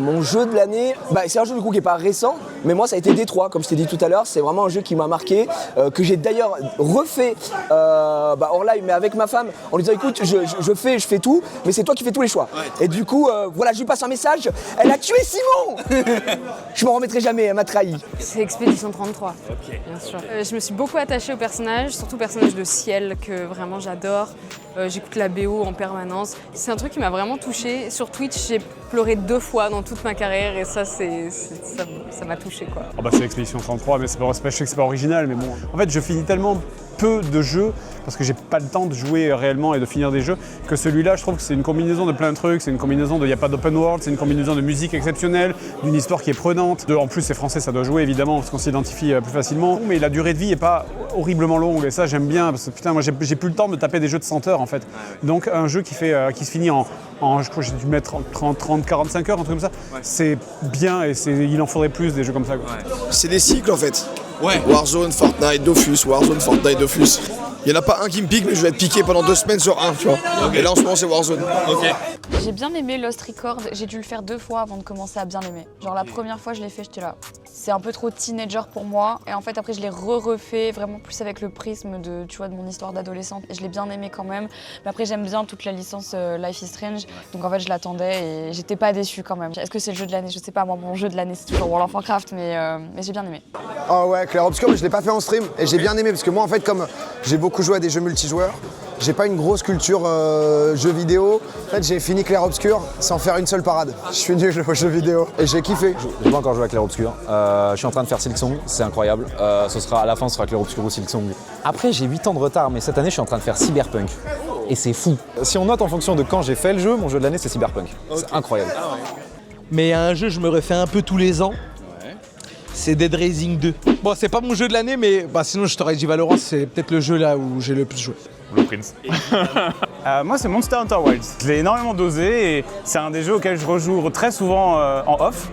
Mon jeu de l'année, c'est un jeu du coup qui n'est pas récent, mais moi ça a été Détroit, comme je t'ai dit tout à l'heure. C'est vraiment un jeu qui m'a marqué, que j'ai d'ailleurs refait hors live, mais avec ma femme, en lui disant écoute, je fais tout, mais c'est toi qui fais tous les choix. Et du coup, voilà, je lui passe un message, elle a tué Simon. Je m'en remettrai jamais, elle m'a trahi. C'est Expédition 33, bien sûr. Je me suis beaucoup attachée au personnage, surtout au personnage de Ciel, que vraiment j'adore. J'écoute la BO en permanence. C'est un truc qui m'a vraiment touchée. Sur Twitch, j'ai pleuré 2 fois dans toute ma carrière et ça m'a touchée, quoi. C'est Expédition 33, mais je sais que c'est pas original, mais bon. En fait, je finis tellement peu de jeux, parce que j'ai pas le temps de jouer réellement et de finir des jeux, que celui-là, je trouve que c'est une combinaison de plein de trucs, c'est une combinaison de, il n'y a pas d'open world, c'est une combinaison de musique exceptionnelle, d'une histoire qui est prenante, en plus c'est français, ça doit jouer évidemment, parce qu'on s'identifie plus facilement, mais la durée de vie est pas horriblement longue, et ça j'aime bien, parce que putain, moi j'ai plus le temps de taper des jeux de 100 heures en fait. Donc un jeu qui se finit en je crois que j'ai dû mettre 30, 45 heures, un truc comme ça, c'est bien, et il en faudrait plus des jeux comme ça, quoi. C'est des cycles en fait. Ouais. Warzone, Fortnite, Dofus, Warzone, Fortnite, Dofus. Il n'y en a pas un qui me pique, mais je vais être piqué pendant 2 semaines sur un, tu vois. Okay. Et là en ce moment c'est Warzone. Ok. J'ai bien aimé Lost Record, j'ai dû le faire 2 fois avant de commencer à bien l'aimer. Genre la première fois je l'ai fait, j'étais là. C'est un peu trop teenager pour moi. Et en fait après je l'ai refait vraiment plus avec le prisme de mon histoire d'adolescente. Et je l'ai bien aimé quand même. Mais après j'aime bien toute la licence Life is Strange. Donc en fait je l'attendais et j'étais pas déçue quand même. Est-ce que c'est le jeu de l'année? Je sais pas, moi mon jeu de l'année c'est toujours World of Warcraft, mais j'ai bien aimé. Ah ouais, Clair Obscur, mais je l'ai pas fait en stream et j'ai bien aimé parce que moi en fait comme j'ai beaucoup joué à des jeux multijoueurs, j'ai pas une grosse culture jeux vidéo. En fait j'ai fini Clair Obscur sans faire une seule parade. Je suis nul aux jeux vidéo et j'ai kiffé. J'ai pas encore joué à Clair Obscur. Je suis en train de faire Silksong, c'est incroyable. À la fin ce sera Clair Obscur ou Silksong. Après j'ai 8 ans de retard, mais cette année je suis en train de faire Cyberpunk. Et c'est fou. Si on note en fonction de quand j'ai fait le jeu, mon jeu de l'année c'est Cyberpunk. Okay. C'est incroyable. Mais il y a un jeu je me refais un peu tous les ans. C'est Dead Rising 2. Bon, c'est pas mon jeu de l'année, mais sinon je t'aurais dit Valorant, c'est peut-être le jeu là où j'ai le plus joué. Blueprints. Moi, c'est Monster Hunter Wilds. Je l'ai énormément dosé et c'est un des jeux auxquels je rejoue très souvent en off.